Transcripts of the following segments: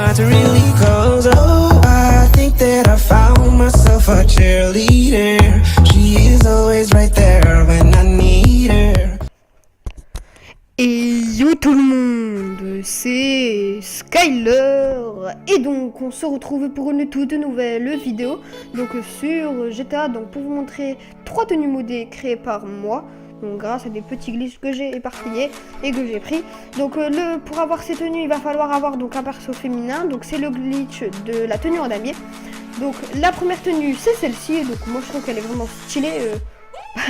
heart's really close. Oh, I think that I found myself a cheerleader. She is always right there when I need her. Et yo tout le monde, c'est Skyler et donc on se retrouve pour une toute nouvelle vidéo donc sur GTA, donc pour vous montrer 3 tenues modées créées par moi, donc grâce à des petits glitches que j'ai éparpillés et que j'ai pris. Donc pour avoir ces tenues il va falloir avoir donc un perso féminin, donc c'est le glitch de la tenue en damier. Donc la première tenue c'est celle-ci, donc moi je trouve qu'elle est vraiment stylée,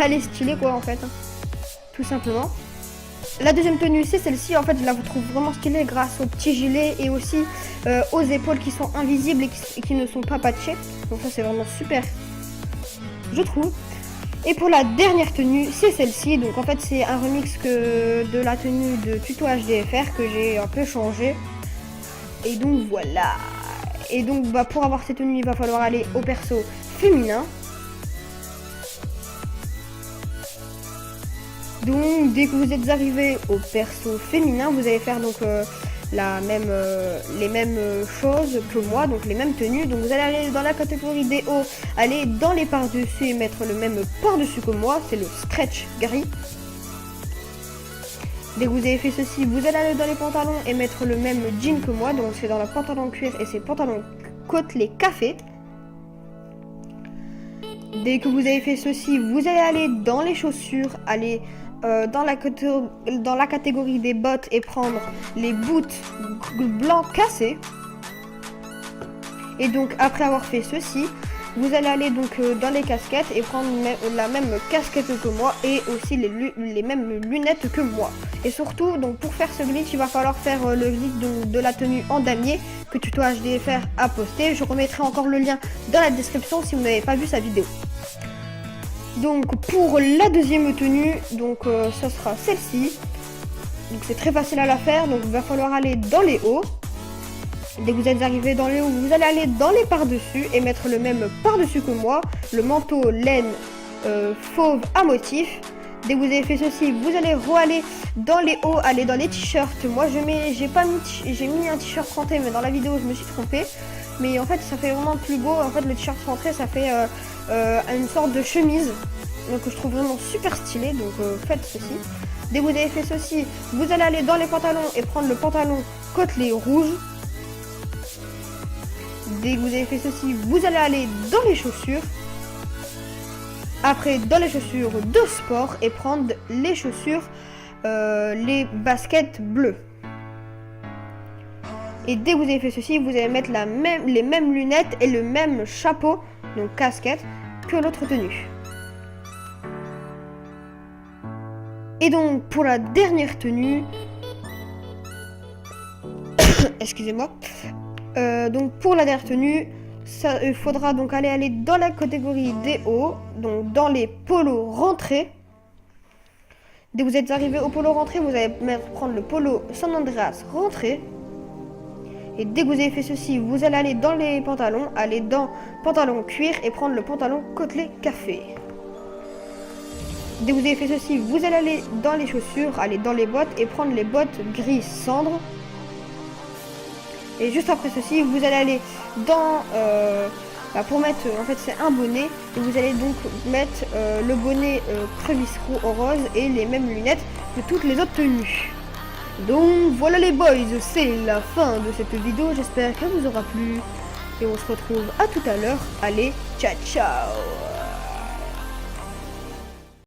elle est stylée quoi en fait, hein, tout simplement. La deuxième tenue c'est celle-ci, en fait je la trouve vraiment stylée grâce au petit gilet et aussi aux épaules qui sont invisibles et qui ne sont pas patchées. Donc ça c'est vraiment super, je trouve. Et pour la dernière tenue c'est celle-ci, donc en fait c'est un remix de la tenue de Tuto HDFR que j'ai un peu changé. Et donc voilà. Et donc pour avoir cette tenue il va falloir aller au perso féminin. Donc dès que vous êtes arrivé au perso féminin, vous allez faire donc les mêmes choses que moi, donc les mêmes tenues. Donc vous allez aller dans la catégorie des hauts, aller dans les par-dessus et mettre le même par-dessus que moi, c'est le scratch gris. Dès que vous avez fait ceci, vous allez aller dans les pantalons et mettre le même jean que moi, donc c'est dans le pantalon cuir et c'est pantalon côtelé café. Dès que vous avez fait ceci, vous allez aller dans les chaussures, aller dans la catégorie des bottes et prendre les boots blancs cassés. Et donc après avoir fait ceci, vous allez aller donc dans les casquettes et prendre la même casquette que moi et aussi les mêmes lunettes que moi. Et surtout, donc pour faire ce glitch, il va falloir faire le glitch de la tenue en damier que Tuto HDFR a posté. Je remettrai encore le lien dans la description si vous n'avez pas vu sa vidéo. Donc pour la deuxième tenue, donc ça sera celle-ci. Donc c'est très facile à la faire, donc il va falloir aller dans les hauts. Dès que vous êtes arrivé dans les hauts, vous allez aller dans les par-dessus et mettre le même par-dessus que moi, le manteau laine fauve à motif. Dès que vous avez fait ceci, vous allez re-aller dans les hauts, aller dans les t-shirts. Moi j'ai mis un t-shirt rentré, mais dans la vidéo je me suis trompée. Mais en fait ça fait vraiment plus beau, en fait le t-shirt rentré ça fait une sorte de chemise, donc je trouve vraiment super stylé, donc faites ceci. Dès que vous avez fait ceci, vous allez aller dans les pantalons et prendre le pantalon côtelé rouge. Dès que vous avez fait ceci, vous allez aller dans les chaussures. Après dans les chaussures de sport et prendre les chaussures, les baskets bleues. Et dès que vous avez fait ceci, vous allez mettre les mêmes lunettes et le même chapeau, donc casquette, que l'autre tenue. Et donc pour la dernière tenue, excusez-moi, donc pour la dernière tenue, il faudra donc aller dans la catégorie des hauts, donc dans les polos rentrés. Dès que vous êtes arrivé au polo rentré, vous allez prendre le polo San Andreas rentré. Et dès que vous avez fait ceci, vous allez aller dans les pantalons, aller dans pantalon cuir et prendre le pantalon côtelé café. Dès que vous avez fait ceci, vous allez aller dans les chaussures, aller dans les bottes et prendre les bottes gris cendre. Et juste après ceci, vous allez aller dans pour mettre, en fait c'est un bonnet, et vous allez donc mettre le bonnet crevice rose et les mêmes lunettes que toutes les autres tenues. Donc voilà les boys, c'est la fin de cette vidéo, j'espère qu'elle vous aura plu et on se retrouve à tout à l'heure. Allez, ciao ciao.